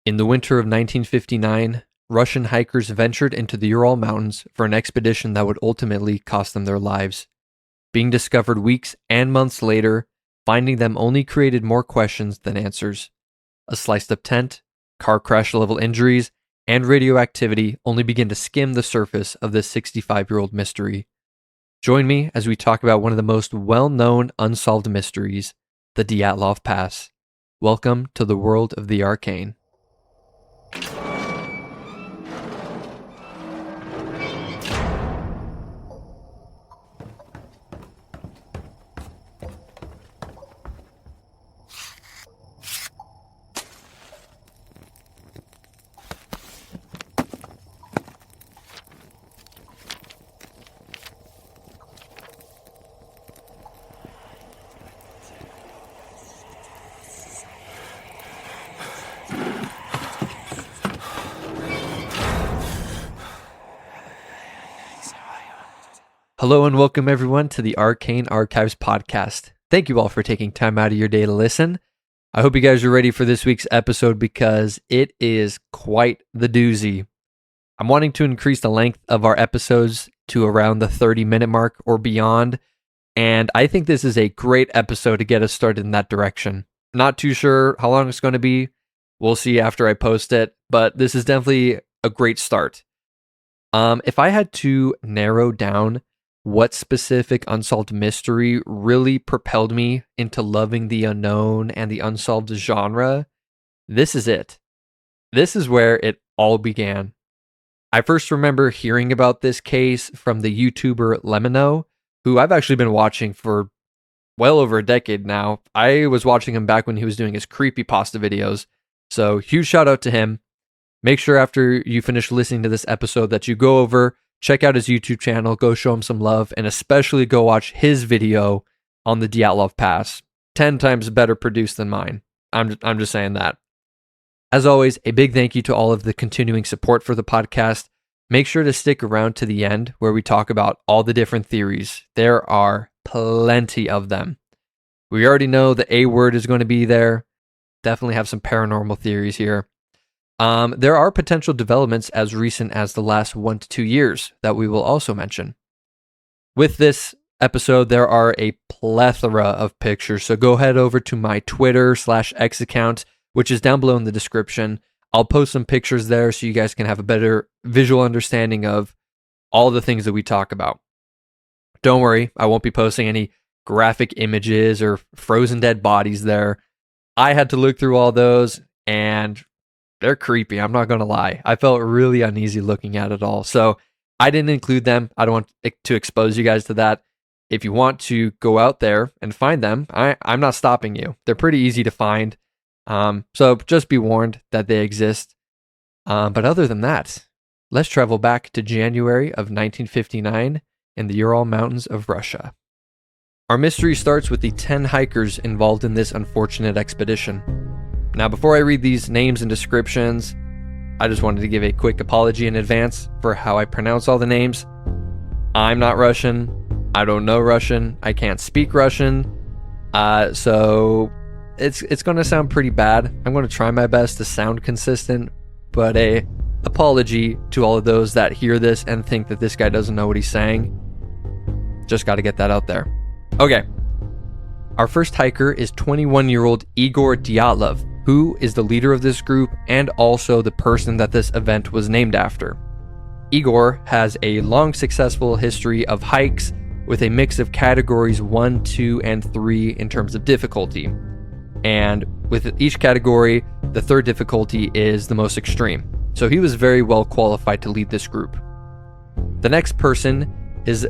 In the winter of 1959, Russian hikers ventured into the Ural Mountains for an expedition that would ultimately cost them their lives. Being discovered weeks and months later, finding them only created more questions than answers. A sliced up tent, car crash level injuries, and radioactivity only begin to skim the surface of this 65-year-old mystery. Join me as we talk about one of the most well-known unsolved mysteries, the Dyatlov Pass. Welcome to the world of the arcane. Hello and welcome everyone to the Arcane Archives podcast. Thank you all for taking time out of your day to listen. I hope you guys are ready for this week's episode because it is quite the doozy. I'm wanting to increase the length of our episodes to around the 30-minute mark or beyond, and I think this is a great episode to get us started in that direction. Not too sure how long it's going to be. We'll see after I post it, but this is definitely a great start. If I had to narrow down what specific unsolved mystery really propelled me into loving the unknown and the unsolved genre, this is it. This is where it all began. I first remember hearing about this case from the YouTuber Lemino, who I've actually been watching for well over a decade now. I was watching him back when he was doing his creepypasta videos, so huge shout out to him. Make sure after you finish listening to this episode that you go over, check out his YouTube channel, go show him some love, and especially go watch his video on the Dyatlov Pass. 10 times better produced than mine. I'm just saying that. As always, a big thank you to all of the continuing support for the podcast. Make sure to stick around to the end where we talk about all the different theories. There are plenty of them. We already know the A word is going to be there. Definitely have some paranormal theories here. There are potential developments as recent as the last 1 to 2 years that we will also mention. With this episode, there are a plethora of pictures, so go head over to my Twitter/X account, which is down below in the description. I'll post some pictures there so you guys can have a better visual understanding of all the things that we talk about. Don't worry, I won't be posting any graphic images or frozen dead bodies there. I had to look through all those, and they're creepy, I'm not going to lie. I felt really uneasy looking at it all. So I didn't include them. I don't want to expose you guys to that. If you want to go out there and find them, I'm not stopping you. They're pretty easy to find. So just be warned that they exist. But other than that, let's travel back to January of 1959 in the Ural Mountains of Russia. Our mystery starts with the 10 hikers involved in this unfortunate expedition. Now, before I read these names and descriptions, I just wanted to give a quick apology in advance for how I pronounce all the names. I'm not Russian. I don't know Russian. I can't speak Russian. So it's going to sound pretty bad. I'm going to try my best to sound consistent, but a apology to all of those that hear this and think that this guy doesn't know what he's saying. Just got to get that out there. Okay. Our first hiker is 21-year-old Igor Dyatlov, who is the leader of this group and also the person that this event was named after. Igor has a long successful history of hikes with a mix of categories 1, 2, and 3 in terms of difficulty. And with each category, the third difficulty is the most extreme. So he was very well qualified to lead this group. The next person is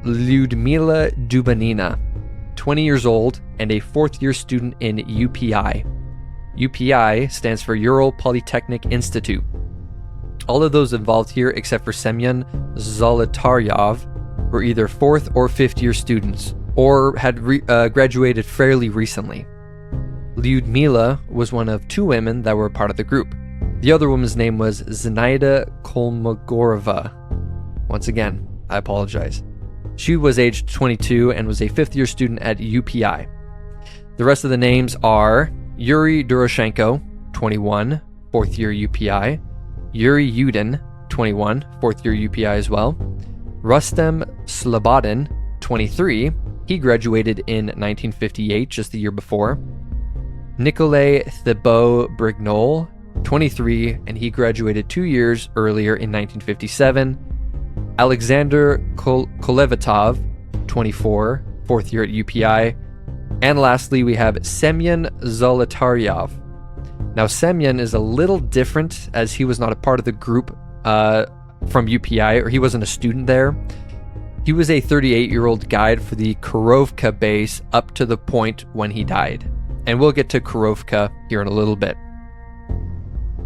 Lyudmila Dubanina, 20 years old and a fourth-year student in UPI. UPI stands for Ural Polytechnic Institute. All of those involved here, except for Semyon Zolotaryov, were either 4th or 5th-year students, or had graduated fairly recently. Lyudmila was one of 2 women that were part of the group. The other woman's name was Zinaida Kolmogorova. Once again, I apologize. She was aged 22 and was a 5th-year student at UPI. The rest of the names are Yuri Duroshenko, 21, fourth year UPI. Yuri Yudin, 21, fourth year UPI as well. Rustem Slobodin, 23, he graduated in 1958, just the year before. Nikolay Thibault-Brignol, 23, and he graduated 2 years earlier in 1957. Alexander Kolevatov, 24, fourth year at UPI. And lastly, we have Semyon Zolotaryov. Now, Semyon is a little different as he was not a part of the group from UPI, or he wasn't a student there. He was a 38-year-old guide for the Kurovka base up to the point when he died. And we'll get to Kurovka here in a little bit.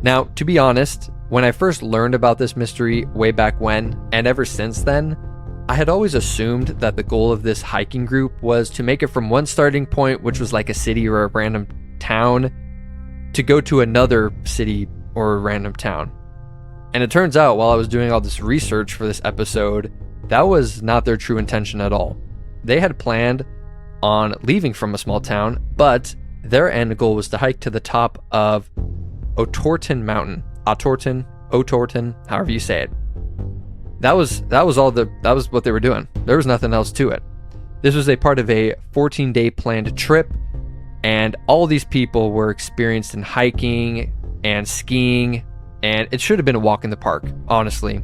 Now, to be honest, when I first learned about this mystery way back when, and ever since then, I had always assumed that the goal of this hiking group was to make it from one starting point, which was like a city or a random town, to go to another city or a random town. And it turns out, while I was doing all this research for this episode, that was not their true intention at all. They had planned on leaving from a small town, but their end goal was to hike to the top of Otorten Mountain. Otorten, however you say it. That was what they were doing. There was nothing else to it. This was a part of a 14-day planned trip, and all these people were experienced in hiking and skiing, and it should have been a walk in the park, honestly.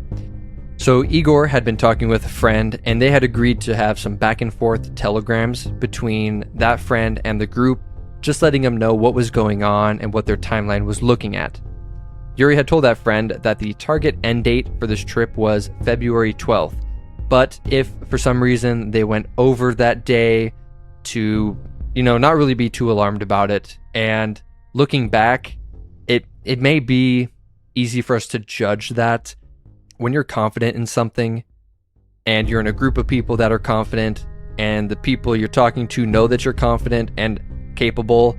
So Igor had been talking with a friend, and they had agreed to have some back and forth telegrams between that friend and the group, just letting them know what was going on and what their timeline was looking at. Yuri had told that friend that the target end date for this trip was February 12th, but if for some reason they went over that day, to, not really be too alarmed about it. And looking back, it may be easy for us to judge that when you're confident in something and you're in a group of people that are confident and the people you're talking to know that you're confident and capable,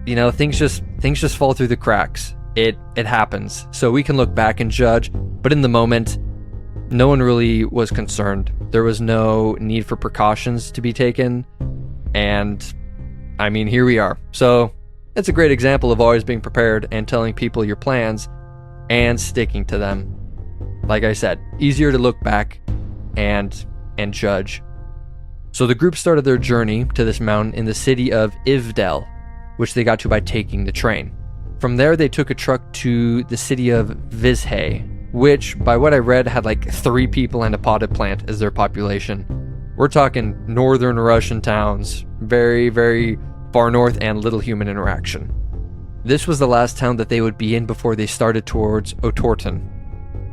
things just fall through the cracks. It happens. So we can look back and judge, but in the moment, no one really was concerned. There was no need for precautions to be taken. And here we are. So it's a great example of always being prepared and telling people your plans and sticking to them. Like I said, easier to look back and judge. So the group started their journey to this mountain in the city of Ivdel, which they got to by taking the train. From there, they took a truck to the city of Vizhay, which, by what I read, had like 3 people and a potted plant as their population. We're talking northern Russian towns, very, very far north and little human interaction. This was the last town that they would be in before they started towards Otorten.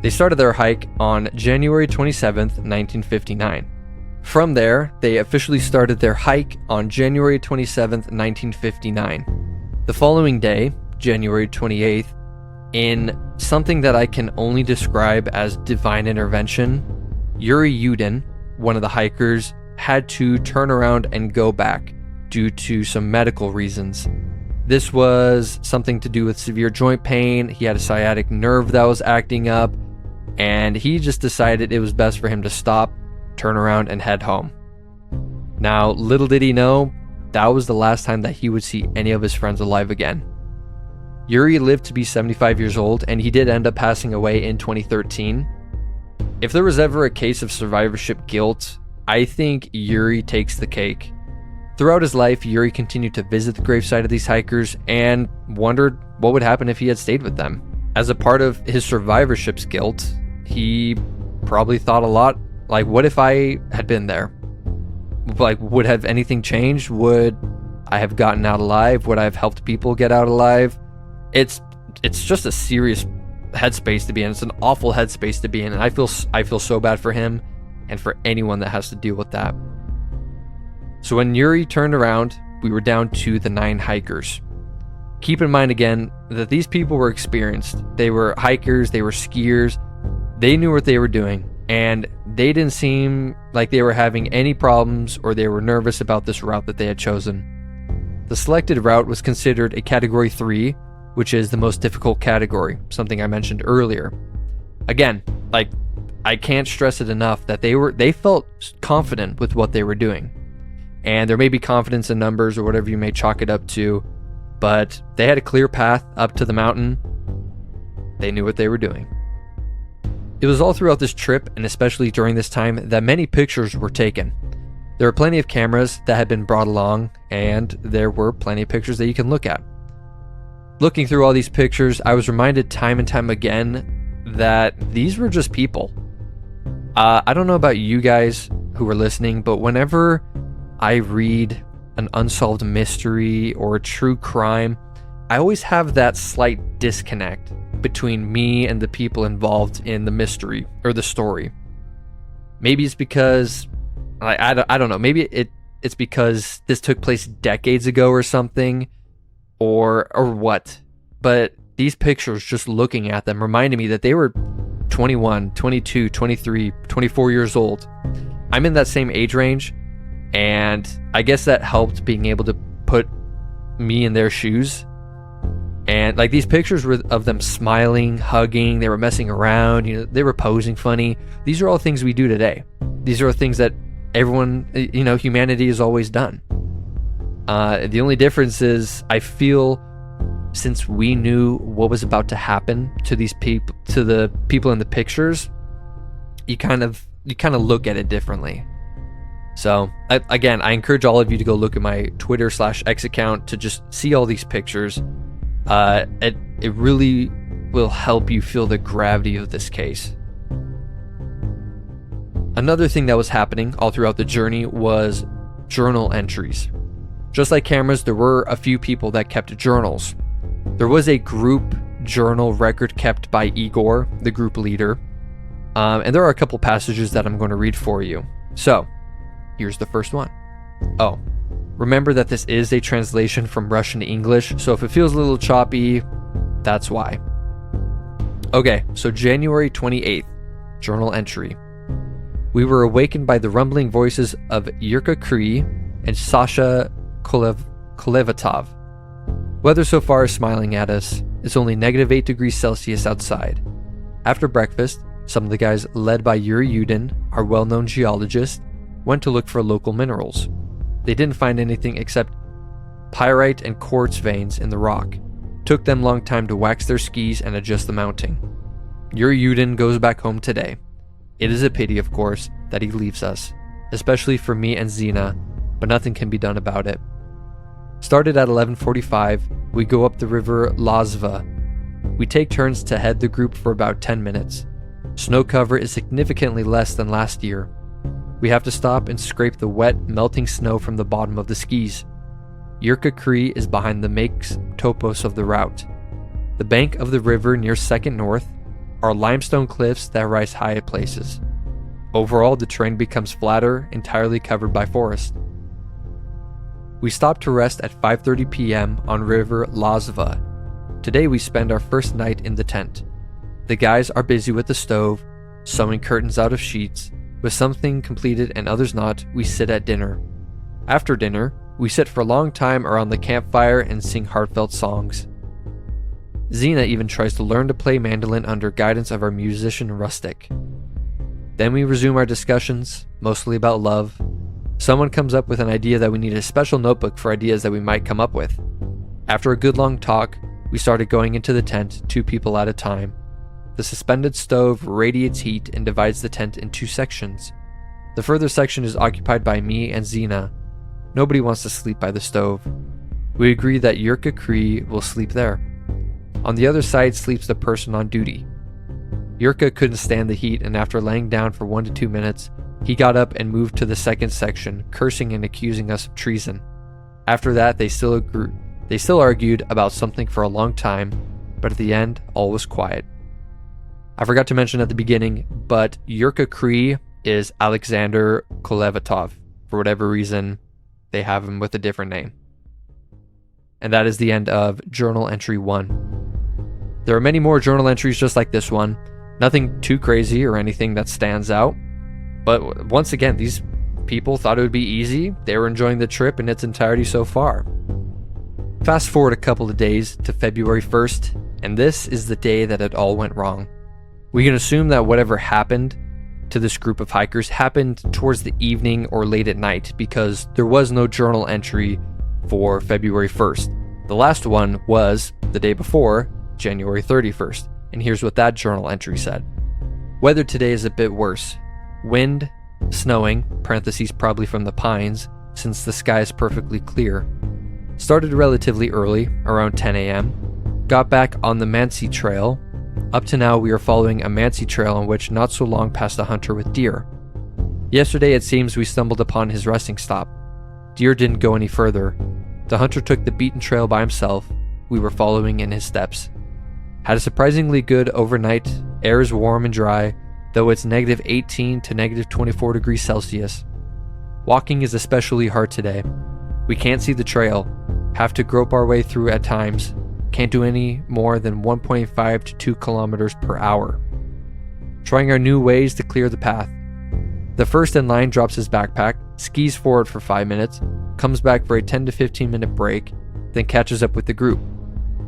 They started their hike on January 27th, 1959. From there, they officially started their hike on January 27th, 1959. The following day, January 28th, in something that I can only describe as divine intervention, Yuri Yudin, one of the hikers, had to turn around and go back due to some medical reasons. This was something to do with severe joint pain. He had a sciatic nerve that was acting up, and he just decided it was best for him to stop, turn around, and head home. Now, little did he know, that was the last time that he would see any of his friends alive again. Yuri lived to be 75 years old, and he did end up passing away in 2013. If there was ever a case of survivorship guilt, I think Yuri takes the cake. Throughout his life, Yuri continued to visit the gravesite of these hikers and wondered what would happen if he had stayed with them. As a part of his survivorship's guilt, he probably thought a lot, like, what if I had been there? Like, would have anything changed? Would I have gotten out alive? Would I have helped people get out alive? It's just a serious headspace to be in. It's an awful headspace to be in, and I feel so bad for him and for anyone that has to deal with that. So when Yuri turned around, we were down to the 9 hikers. Keep in mind again that these people were experienced. They were hikers, they were skiers, they knew what they were doing, and they didn't seem like they were having any problems or they were nervous about this route that they had chosen. The selected route was considered a Category 3, which is the most difficult category, something I mentioned earlier. Again, I can't stress it enough that they felt confident with what they were doing. And there may be confidence in numbers or whatever you may chalk it up to, but they had a clear path up to the mountain. They knew what they were doing. It was all throughout this trip, and especially during this time, that many pictures were taken. There were plenty of cameras that had been brought along, and there were plenty of pictures that you can look at. Looking through all these pictures, I was reminded time and time again that these were just people. I don't know about you guys who are listening, but whenever I read an unsolved mystery or a true crime, I always have that slight disconnect between me and the people involved in the mystery or the story. Maybe it's because I don't know. Maybe it's because this took place decades ago or something, or what. But these pictures, just looking at them, reminded me that they were 21, 22, 23, 24 years old. I'm in that same age range, and I guess that helped being able to put me in their shoes. And like, these pictures were of them smiling, hugging, they were messing around, they were posing funny. These are all things we do today. These are things that everyone, humanity has always done. The only difference is, I feel, since we knew what was about to happen to these people, to the people in the pictures, you kind of look at it differently. So again, I encourage all of you to go look at my Twitter/X account to just see all these pictures. It really will help you feel the gravity of this case. Another thing that was happening all throughout the journey was journal entries. Just like cameras, there were a few people that kept journals. There was a group journal record kept by Igor, the group leader, and there are a couple passages that I'm going to read for you. So, here's the first one. Oh, remember that this is a translation from Russian to English, so if it feels a little choppy, that's why. Okay, so January 28th, journal entry. We were awakened by the rumbling voices of Yurka Kree and Sasha Kolevatov. Weather so far is smiling at us. It's only -8 degrees Celsius outside. After breakfast, some of the guys led by Yuri Yudin, our well-known geologist, went to look for local minerals. They didn't find anything except pyrite and quartz veins in the rock. Took them long time to wax their skis and adjust the mounting. Yuri Yudin goes back home today. It is a pity, of course, that he leaves us, especially for me and Zina, but nothing can be done about it. Started at 11:45, we go up the river Lazva. We take turns to head the group for about 10 minutes. Snow cover is significantly less than last year. We have to stop and scrape the wet, melting snow from the bottom of the skis. Yurka Kree is behind the makes topos of the route. The bank of the river near 2nd North are limestone cliffs that rise high at places. Overall, the terrain becomes flatter, entirely covered by forest. We stop to rest at 5:30 p.m. on River Lazva. Today we spend our first night in the tent. The guys are busy with the stove, sewing curtains out of sheets. With something completed and others not, we sit at dinner. After dinner, we sit for a long time around the campfire and sing heartfelt songs. Zina even tries to learn to play mandolin under guidance of our musician Rustic. Then we resume our discussions, mostly about love. Someone comes up with an idea that we need a special notebook for ideas that we might come up with. After a good long talk, we started going into the tent, 2 people at a time. The suspended stove radiates heat and divides the tent in 2 sections. The further section is occupied by me and Zina. Nobody wants to sleep by the stove. We agree that Yurka Kree will sleep there. On the other side sleeps the person on duty. Yurka couldn't stand the heat, and after laying down for 1 to 2 minutes, he got up and moved to the second section, cursing and accusing us of treason. After that, they still argued about something for a long time, but at the end, all was quiet. I forgot to mention at the beginning, but Yurka Kree is Alexander Kolevatov. For whatever reason, they have him with a different name. And that is the end of journal entry 1. There are many more journal entries just like this one. Nothing too crazy or anything that stands out. But once again, these people thought it would be easy. They were enjoying the trip in its entirety so far. Fast forward a couple of days to February 1st, and this is the day that it all went wrong. We can assume that whatever happened to this group of hikers happened towards the evening or late at night, because there was no journal entry for February 1st. The last one was the day before, January 31st, and here's what that journal entry said. Weather today is a bit worse. Wind, snowing, parentheses probably from the pines, since the sky is perfectly clear. Started relatively early, around 10 a.m. Got back on the Mansi Trail. Up to now, we are following a Mansi Trail on which not so long passed a hunter with deer. Yesterday, it seems we stumbled upon his resting stop. Deer didn't go any further. The hunter took the beaten trail by himself. We were following in his steps. Had a surprisingly good overnight. Air is warm and dry, though it's negative 18 to negative 24 degrees Celsius. Walking is especially hard today. We can't see the trail. Have to grope our way through at times. Can't do any more than 1.5 to 2 kilometers per hour. Trying our new ways to clear the path. The first in line drops his backpack, skis forward for 5 minutes, comes back for a 10 to 15 minute break, then catches up with the group.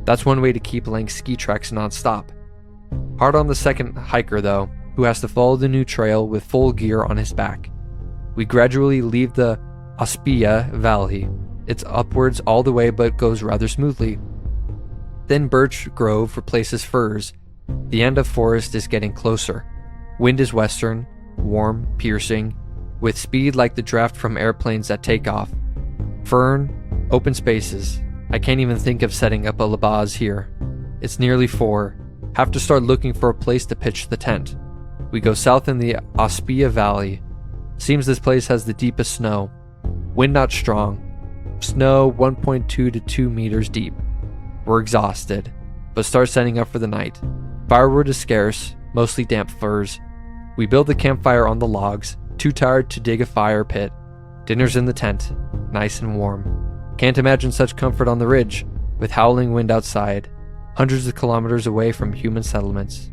That's one way to keep laying ski tracks non-stop. Hard on the second hiker though, who has to follow the new trail with full gear on his back. We gradually leave the Ospia Valley. It's upwards all the way but goes rather smoothly. Thin birch grove replaces firs. The end of forest is getting closer. Wind is western, warm, piercing, with speed like the draft from airplanes at takeoff. Fern, open spaces. I can't even think of setting up a labaz here. It's nearly 4. Have to start looking for a place to pitch the tent. We go south in the Ospia Valley. Seems this place has the deepest snow. Wind not strong. Snow 1.2 to 2 meters deep. We're exhausted, but start setting up for the night. Firewood is scarce, mostly damp firs. We build the campfire on the logs, too tired to dig a fire pit. Dinner's in the tent, nice and warm. Can't imagine such comfort on the ridge, with howling wind outside, hundreds of kilometers away from human settlements.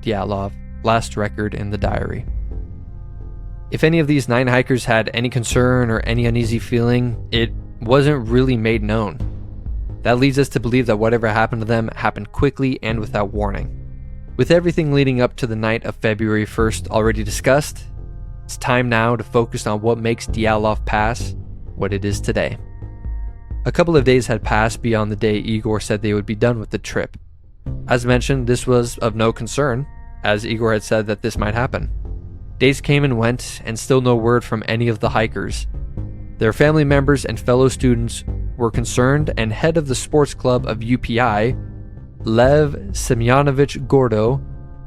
Dyatlov, last record in the diary. If any of these 9 hikers had any concern or any uneasy feeling, it wasn't really made known. That leads us to believe that whatever happened to them happened quickly and without warning. With everything leading up to the night of February 1st already discussed, it's time now to focus on what makes Dyatlov Pass what it is today. A couple of days had passed beyond the day Igor said they would be done with the trip. As mentioned, this was of no concern, as Igor had said that this might happen. Days came and went, and still no word from any of the hikers. Their family members and fellow students were concerned, and head of the sports club of UPI, Lev Semyonovich Gordo,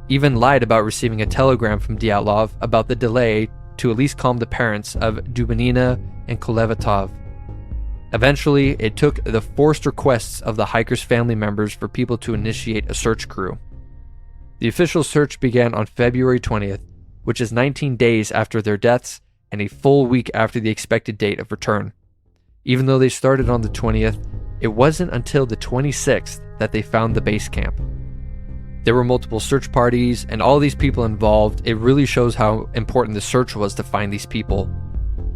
even lied about receiving a telegram from Dyatlov about the delay to at least calm the parents of Dubinina and Kolevatov. Eventually, it took the forced requests of the hikers' family members for people to initiate a search crew. The official search began on February 20th, which is 19 days after their deaths and a full week after the expected date of return. Even though they started on the 20th, it wasn't until the 26th that they found the base camp. There were multiple search parties, and all these people involved. It really shows how important the search was to find these people.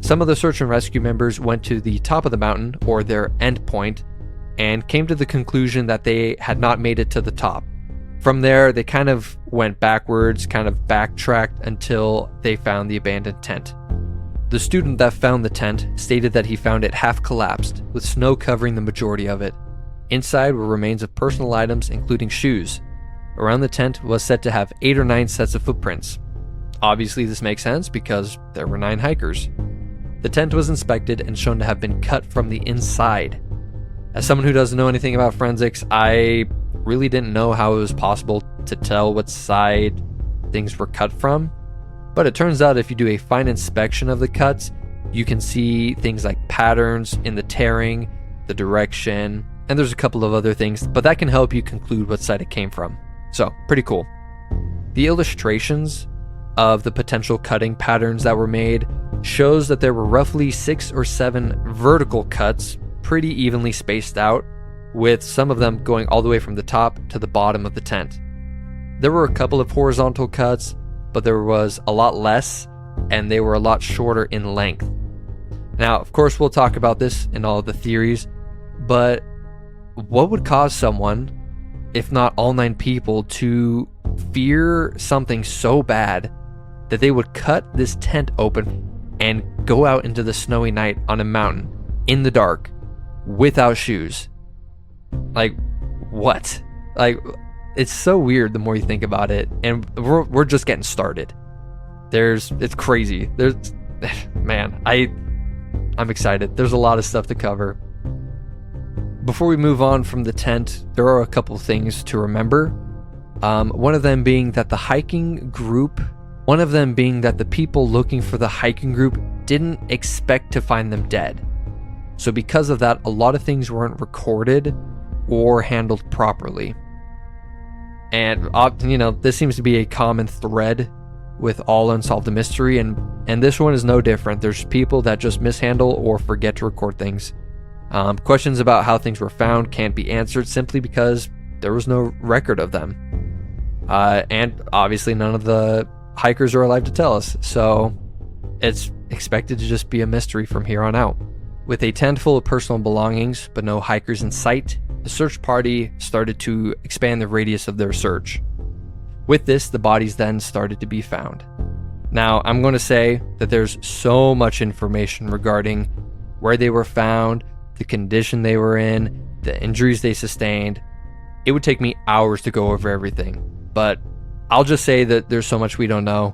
Some of the search and rescue members went to the top of the mountain, or their end point, and came to the conclusion that they had not made it to the top. From there, they kind of went backwards, kind of backtracked until they found the abandoned tent. The student that found the tent stated that he found it half collapsed, with snow covering the majority of it. Inside were remains of personal items, including shoes. Around the tent was said to have 8 or 9 sets of footprints. Obviously, this makes sense because there were 9 hikers. The tent was inspected and shown to have been cut from the inside. As someone who doesn't know anything about forensics, I really didn't know how it was possible to tell what side things were cut from. But it turns out if you do a fine inspection of the cuts, you can see things like patterns in the tearing, the direction, and there's a couple of other things, but that can help you conclude what side it came from. So, pretty cool. The illustrations of the potential cutting patterns that were made shows that there were roughly 6 or 7 vertical cuts, pretty evenly spaced out, with some of them going all the way from the top to the bottom of the tent. There were a couple of horizontal cuts, but there was a lot less, and they were a lot shorter in length. Now, of course, we'll talk about this in all of the theories, but what would cause someone, if not all 9 people, to fear something so bad that they would cut this tent open and go out into the snowy night on a mountain in the dark without shoes? Like, what? Like, it's so weird the more you think about it, and we're just getting started. It's crazy. Man, I'm excited. There's a lot of stuff to cover. Before we move on from the tent, there are a couple things to remember. One of them being that the people looking for the hiking group didn't expect to find them dead. So because of that, a lot of things weren't recorded or handled properly. And this seems to be a common thread with all Unsolved Mystery, and this one is no different. There's people that just mishandle or forget to record things. Questions about how things were found can't be answered simply because there was no record of them. And obviously none of the hikers are alive to tell us, so it's expected to just be a mystery from here on out. With a tent full of personal belongings, but no hikers in sight, the search party started to expand the radius of their search. With this, the bodies then started to be found. Now, I'm going to say that there's so much information regarding where they were found, the condition they were in, the injuries they sustained. It would take me hours to go over everything, but I'll just say that there's so much we don't know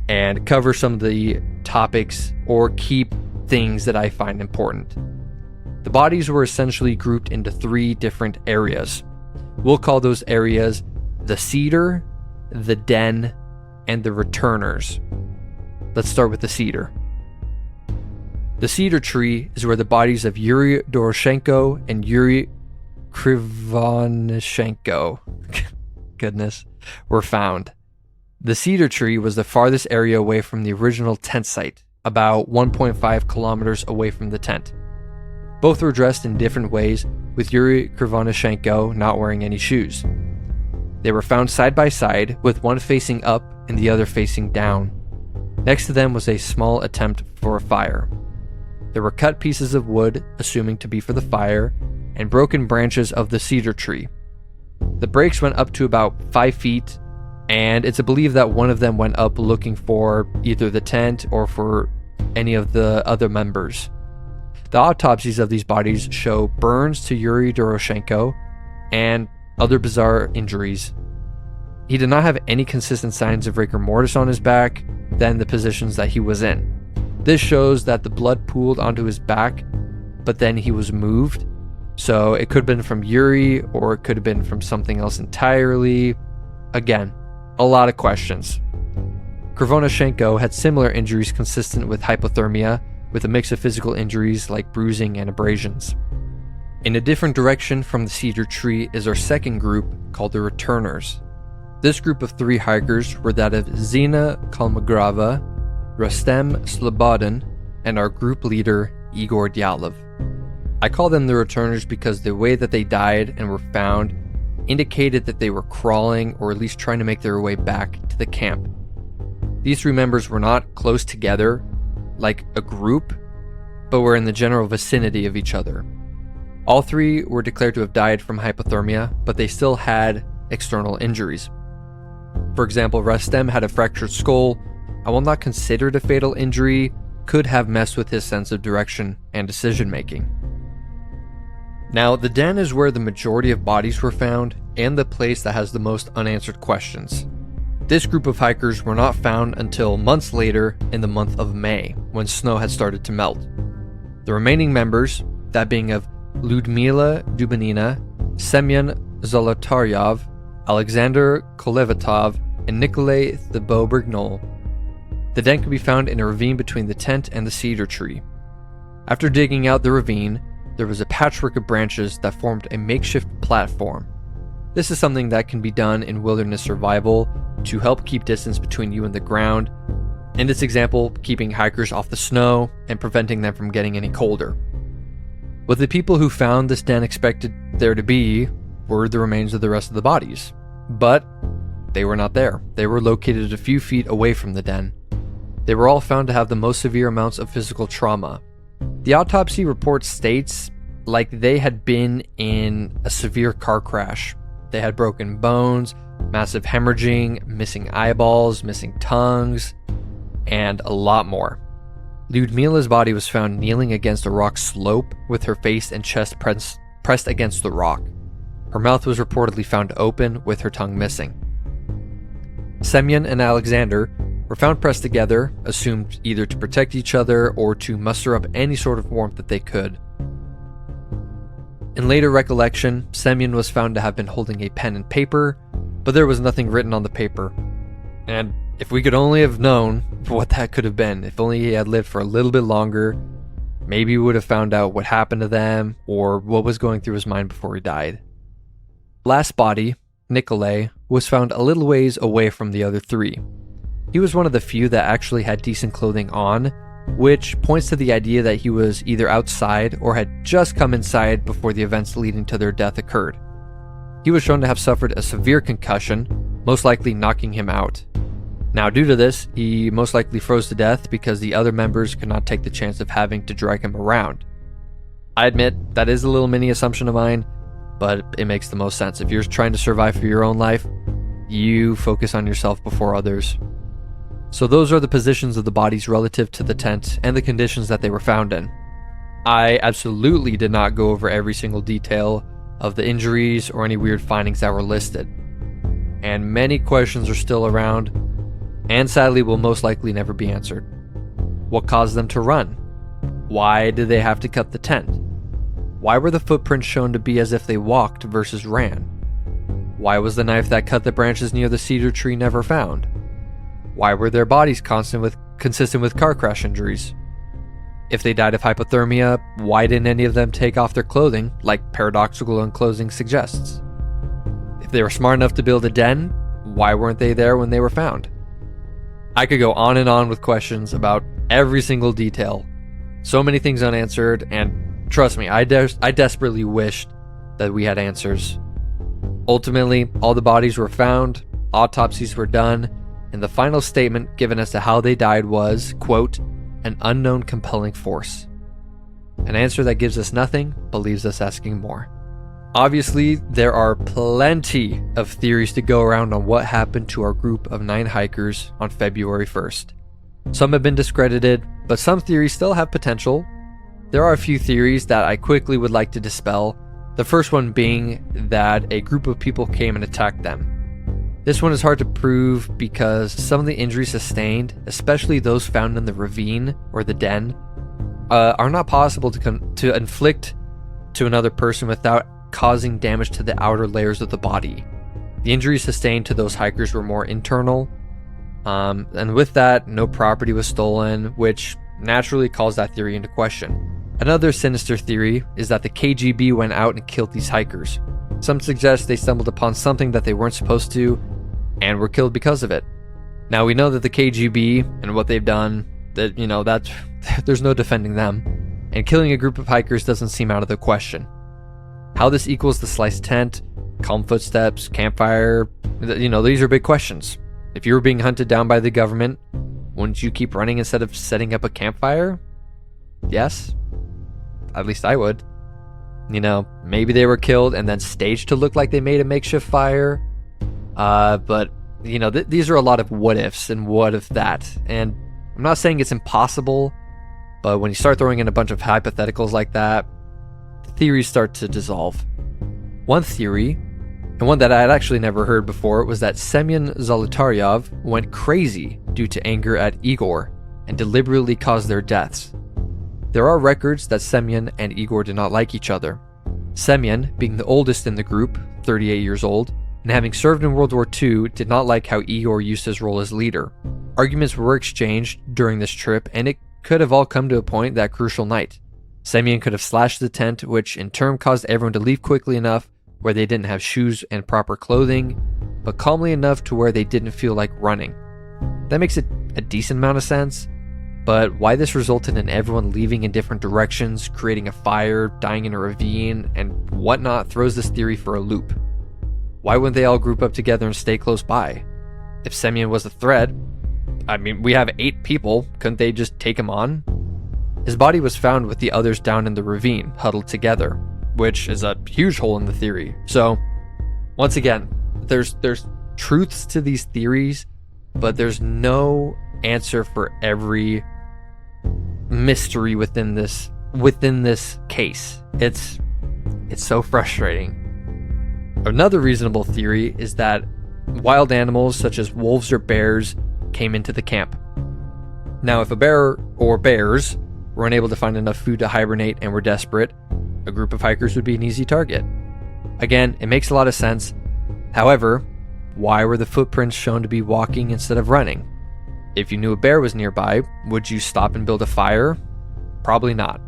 and cover some of the topics or key things that I find important. The bodies were essentially grouped into 3 different areas. We'll call those areas the cedar, the den, and the returners. Let's start with the cedar. The cedar tree is where the bodies of Yuri Doroshenko and Yuri Krivonishenko were found. The cedar tree was the farthest area away from the original tent site, about 1.5 kilometers away from the tent. Both were dressed in different ways, with Yuri Krivonishenko not wearing any shoes. They were found side by side, with one facing up and the other facing down. Next to them was a small attempt for a fire. There were cut pieces of wood, assuming to be for the fire, and broken branches of the cedar tree. The breaks went up to about 5 feet, and it's believed that one of them went up looking for either the tent or for any of the other members. The autopsies of these bodies show burns to Yuri Doroshenko and other bizarre injuries. He did not have any consistent signs of rigor mortis on his back than the positions that he was in. This shows that the blood pooled onto his back, but then he was moved. So it could have been from Yuri, or it could have been from something else entirely. Again, a lot of questions. Krivonishenko had similar injuries consistent with hypothermia, with a mix of physical injuries like bruising and abrasions. In a different direction from the cedar tree is our second group, called the returners. This group of 3 hikers were that of Zina Kalmagrava, Rustem Slobodin, and our group leader, Igor Dyatlov. I call them the returners because the way that they died and were found indicated that they were crawling or at least trying to make their way back to the camp. These 3 members were not close together like a group, but were in the general vicinity of each other. All 3 were declared to have died from hypothermia, but they still had external injuries. For example, Rustem had a fractured skull. I will not consider it a fatal injury, could have messed with his sense of direction and decision making. Now, the den is where the majority of bodies were found and the place that has the most unanswered questions. This group of hikers were not found until months later in the month of May, when snow had started to melt. The remaining members, that being of Lyudmila Dubanina, Semyon Zolotaryov, Alexander Kolevatov, and Nikolay Thibault-Brignol. The den could be found in a ravine between the tent and the cedar tree. After digging out the ravine, there was a patchwork of branches that formed a makeshift platform. This is something that can be done in wilderness survival to help keep distance between you and the ground. In this example, keeping hikers off the snow and preventing them from getting any colder. What the people who found this den expected there to be were the remains of the rest of the bodies. But they were not there. They were located a few feet away from the den. They were all found to have the most severe amounts of physical trauma. The autopsy report states like they had been in a severe car crash. They had broken bones, massive hemorrhaging, missing eyeballs, missing tongues, and a lot more. Lyudmila's body was found kneeling against a rock slope with her face and chest pressed against the rock. Her mouth was reportedly found open with her tongue missing. Semyon and Alexander were found pressed together, assumed either to protect each other or to muster up any sort of warmth that they could. In later recollection, Semyon was found to have been holding a pen and paper, but there was nothing written on the paper. And if we could only have known what that could have been, if only he had lived for a little bit longer, maybe we would have found out what happened to them or what was going through his mind before he died. Last body, Nikolay, was found a little ways away from the other three. He was one of the few that actually had decent clothing on, which points to the idea that he was either outside or had just come inside before the events leading to their death occurred. He was shown to have suffered a severe concussion, most likely knocking him out. Now, due to this, he most likely froze to death because the other members could not take the chance of having to drag him around. I admit, that is a little mini assumption of mine, but it makes the most sense. If you're trying to survive for your own life, you focus on yourself before others. So those are the positions of the bodies relative to the tent and the conditions that they were found in. I absolutely did not go over every single detail of the injuries or any weird findings that were listed. And many questions are still around, and sadly will most likely never be answered. What caused them to run? Why did they have to cut the tent? Why were the footprints shown to be as if they walked versus ran? Why was the knife that cut the branches near the cedar tree never found? Why were their bodies consistent with car crash injuries? If they died of hypothermia, why didn't any of them take off their clothing, like paradoxical enclosing suggests? If they were smart enough to build a den, why weren't they there when they were found? I could go on and on with questions about every single detail. So many things unanswered, and trust me, I desperately wished that we had answers. Ultimately, all the bodies were found, autopsies were done, and the final statement given as to how they died was, quote, an unknown compelling force. An answer that gives us nothing, but leaves us asking more. Obviously, there are plenty of theories to go around on what happened to our group of 9 hikers on February 1st. Some have been discredited, but some theories still have potential. There are a few theories that I quickly would like to dispel, the first one being that a group of people came and attacked them. This one is hard to prove because some of the injuries sustained, especially those found in the ravine or the den, are not possible to inflict to another person without causing damage to the outer layers of the body. The injuries sustained to those hikers were more internal, and with that, no property was stolen, which naturally calls that theory into question. Another sinister theory is that the KGB went out and killed these hikers. Some suggest they stumbled upon something that they weren't supposed to and were killed because of it. Now, we know that the KGB and what they've done, that there's no defending them, and killing a group of hikers doesn't seem out of the question. How this equals the sliced tent, calm footsteps, campfire, these are big questions. If you were being hunted down by the government, wouldn't you keep running instead of setting up a campfire? Yes. At least I would. Maybe they were killed and then staged to look like they made a makeshift fire. But these are a lot of what ifs and what if that. And I'm not saying it's impossible, but when you start throwing in a bunch of hypotheticals like that, the theories start to dissolve. One theory, and one that I had actually never heard before, was that Semyon Zolotaryov went crazy due to anger at Igor and deliberately caused their deaths. There are records that Semyon and Igor did not like each other. Semyon, being the oldest in the group, 38 years old, and having served in World War II, did not like how Igor used his role as leader. Arguments were exchanged during this trip, and it could have all come to a point that crucial night. Semyon could have slashed the tent, which in turn caused everyone to leave quickly enough where they didn't have shoes and proper clothing, but calmly enough to where they didn't feel like running. That makes a decent amount of sense, but why this resulted in everyone leaving in different directions, creating a fire, dying in a ravine, and whatnot throws this theory for a loop. Why wouldn't they all group up together and stay close by? If Semyon was a threat, we have 8 people, couldn't they just take him on? His body was found with the others down in the ravine, huddled together, which is a huge hole in the theory. So, once again, there's truths to these theories, but there's no answer for every mystery within this case. It's so frustrating. Another reasonable theory is that wild animals such as wolves or bears came into the camp. Now, if a bear or bears were unable to find enough food to hibernate and were desperate, a group of hikers would be an easy target. Again, it makes a lot of sense. However, why were the footprints shown to be walking instead of running? If you knew a bear was nearby, would you stop and build a fire? Probably not.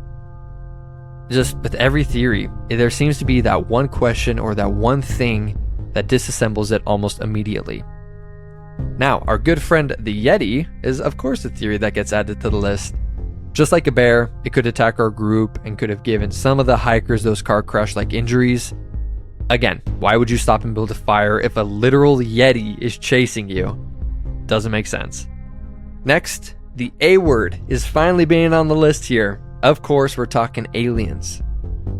Just with every theory, there seems to be that one question or that one thing that disassembles it almost immediately. Now, our good friend the Yeti is of course a theory that gets added to the list. Just like a bear, it could attack our group and could have given some of the hikers those car crash-like injuries. Again, why would you stop and build a fire if a literal Yeti is chasing you? Doesn't make sense. Next, the A word is finally being on the list here. Of course, we're talking aliens.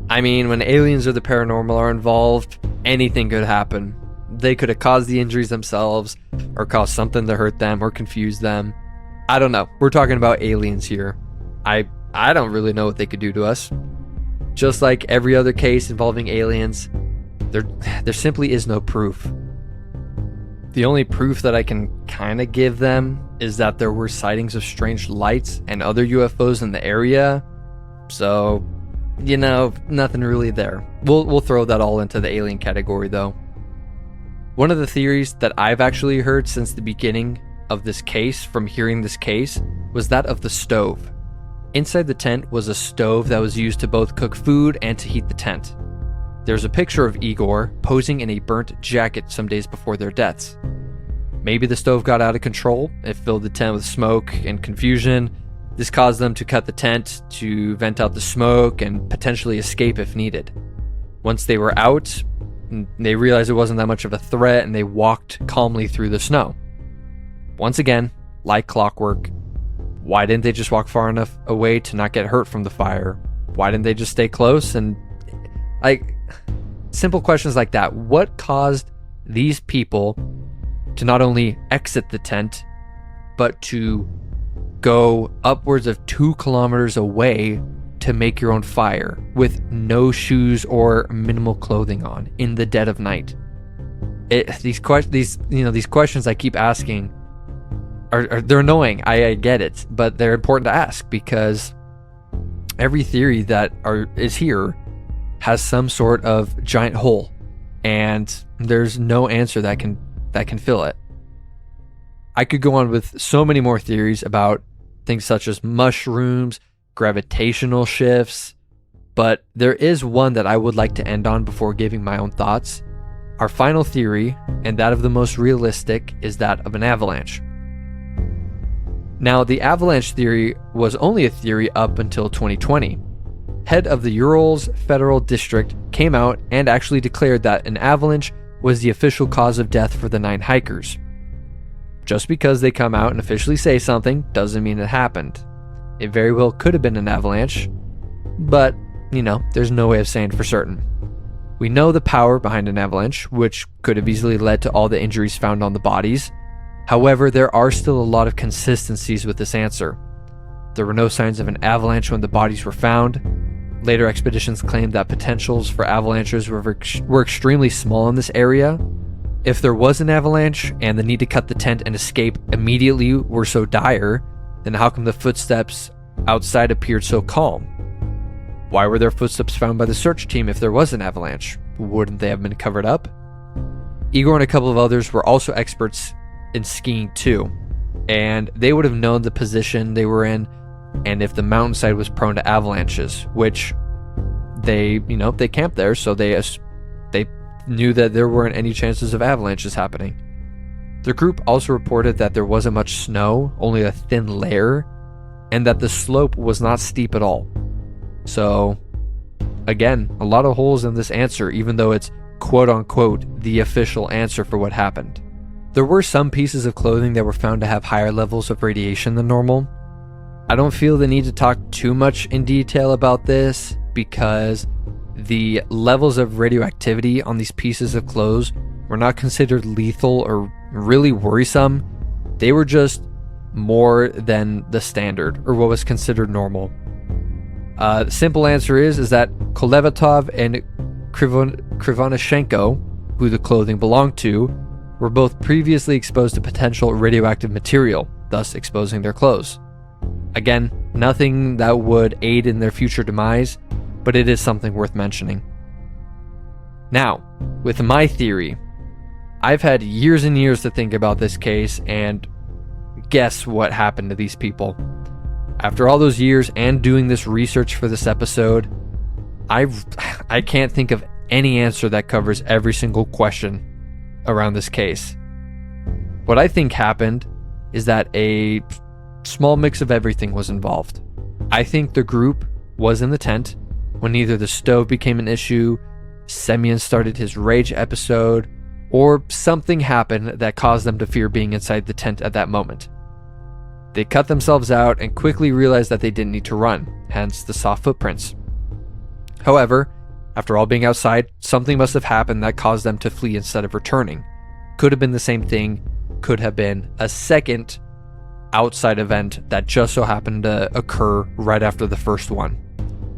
I mean, when aliens or the paranormal are involved, anything could happen. They could have caused the injuries themselves, or caused something to hurt them, or confuse them. I don't know. We're talking about aliens here. I don't really know what they could do to us. Just like every other case involving aliens, there simply is no proof. The only proof that I can kind of give them is that there were sightings of strange lights and other UFOs in the area. So, nothing really there. We'll throw that all into the alien category though. One of the theories that I've actually heard since the beginning of this case, from hearing this case, was that of the stove. Inside the tent was a stove that was used to both cook food and to heat the tent. There's a picture of Igor posing in a burnt jacket some days before their deaths. Maybe the stove got out of control. It filled the tent with smoke and confusion. This caused them to cut the tent to vent out the smoke and potentially escape if needed. Once they were out, they realized it wasn't that much of a threat and they walked calmly through the snow. Once again, like clockwork, why didn't they just walk far enough away to not get hurt from the fire? Why didn't they just stay close? And simple questions like that. What caused these people to not only exit the tent, but to go upwards of 2 kilometers away to make your own fire with no shoes or minimal clothing on in the dead of night? These questions I keep asking they're annoying. I get it, but they're important to ask because every theory that is here has some sort of giant hole, and there's no answer that can fill it. I could go on with so many more theories about things such as mushrooms, gravitational shifts, but there is one that I would like to end on before giving my own thoughts. Our final theory, and that of the most realistic, is that of an avalanche. Now, the avalanche theory was only a theory up until 2020. Head of the Urals Federal District came out and actually declared that an avalanche was the official cause of death for the 9 hikers. Just because they come out and officially say something doesn't mean it happened. It very well could have been an avalanche, but, there's no way of saying for certain. We know the power behind an avalanche, which could have easily led to all the injuries found on the bodies. However, there are still a lot of consistencies with this answer. There were no signs of an avalanche when the bodies were found. Later expeditions claimed that potentials for avalanches were extremely small in this area. If there was an avalanche and the need to cut the tent and escape immediately were so dire, then how come the footsteps outside appeared so calm? Why were there footsteps found by the search team if there was an avalanche? Wouldn't they have been covered up? Igor and a couple of others were also experts in skiing too, and they would have known the position they were in and if the mountainside was prone to avalanches, which they camped there, so they knew that there weren't any chances of avalanches happening. The group also reported that there wasn't much snow, only a thin layer, and that the slope was not steep at all. So, again, a lot of holes in this answer, even though it's quote-unquote the official answer for what happened. There were some pieces of clothing that were found to have higher levels of radiation than normal. I don't feel the need to talk too much in detail about this because the levels of radioactivity on these pieces of clothes were not considered lethal or really worrisome. They were just more than the standard, or what was considered normal. The simple answer is that Kolevatov and Krivonishenko who the clothing belonged to, were both previously exposed to potential radioactive material, thus exposing their clothes. Again, nothing that would aid in their future demise, but it is something worth mentioning. Now, with my theory, I've had years and years to think about this case, and guess what happened to these people? After all those years and doing this research for this episode, I can't think of any answer that covers every single question around this case. What I think happened is that a small mix of everything was involved. I think the group was in the tent when either the stove became an issue, Semyon started his rage episode, or something happened that caused them to fear being inside the tent at that moment. They cut themselves out and quickly realized that they didn't need to run, hence the soft footprints. However, after all being outside, something must have happened that caused them to flee instead of returning. Could have been the same thing, could have been a second outside event that just so happened to occur right after the first one.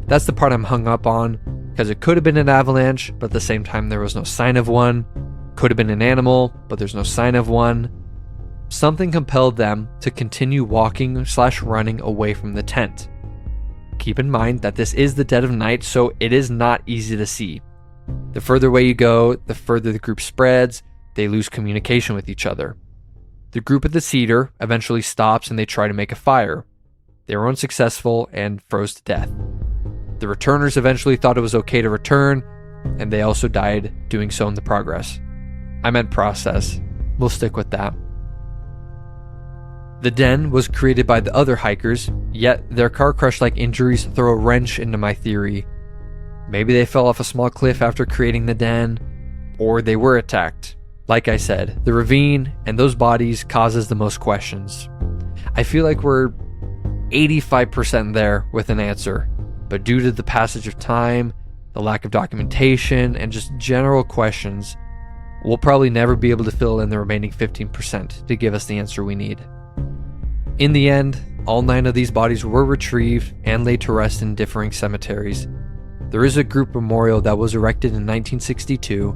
That's the part I'm hung up on, because it could have been an avalanche, but at the same time there was no sign of one. Could have been an animal, but there's no sign of one. Something compelled them to continue walking/running away from the tent. Keep in mind that this is the dead of night, so it is not easy to see. The further away you go, the further the group spreads, they lose communication with each other. The group at the cedar eventually stops and they try to make a fire. They were unsuccessful and froze to death. The returners eventually thought it was okay to return, and they also died doing so in the progress. I meant process. We'll stick with that. The den was created by the other hikers, yet their car crush-like injuries throw a wrench into my theory. Maybe they fell off a small cliff after creating the den, or they were attacked. Like I said, the ravine and those bodies causes the most questions. I feel like we're 85% there with an answer, but due to the passage of time, the lack of documentation, and just general questions, we'll probably never be able to fill in the remaining 15% to give us the answer we need. In the end, all 9 of these bodies were retrieved and laid to rest in differing cemeteries. There is a group memorial that was erected in 1962,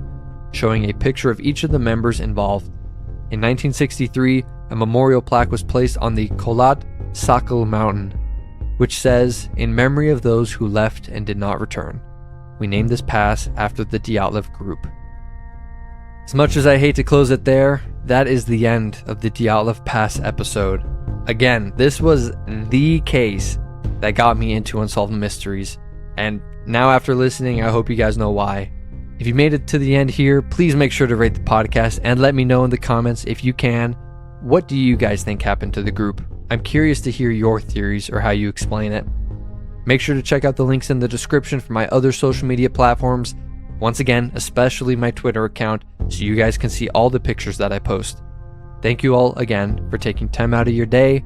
showing a picture of each of the members involved. In 1963, a memorial plaque was placed on the Kholat Sakal mountain, which says, "In memory of those who left and did not return. We named this pass after the Dyatlov group." As much as I hate to close it there, that is the end of the Dyatlov Pass episode. Again, this was the case that got me into Unsolved Mysteries, and now after listening, I hope you guys know why. If you made it to the end here, please make sure to rate the podcast and let me know in the comments if you can. What do you guys think happened to the group? I'm curious to hear your theories or how you explain it. Make sure to check out the links in the description for my other social media platforms. Once again, especially my Twitter account, so you guys can see all the pictures that I post. Thank you all again for taking time out of your day.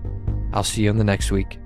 I'll see you in the next week.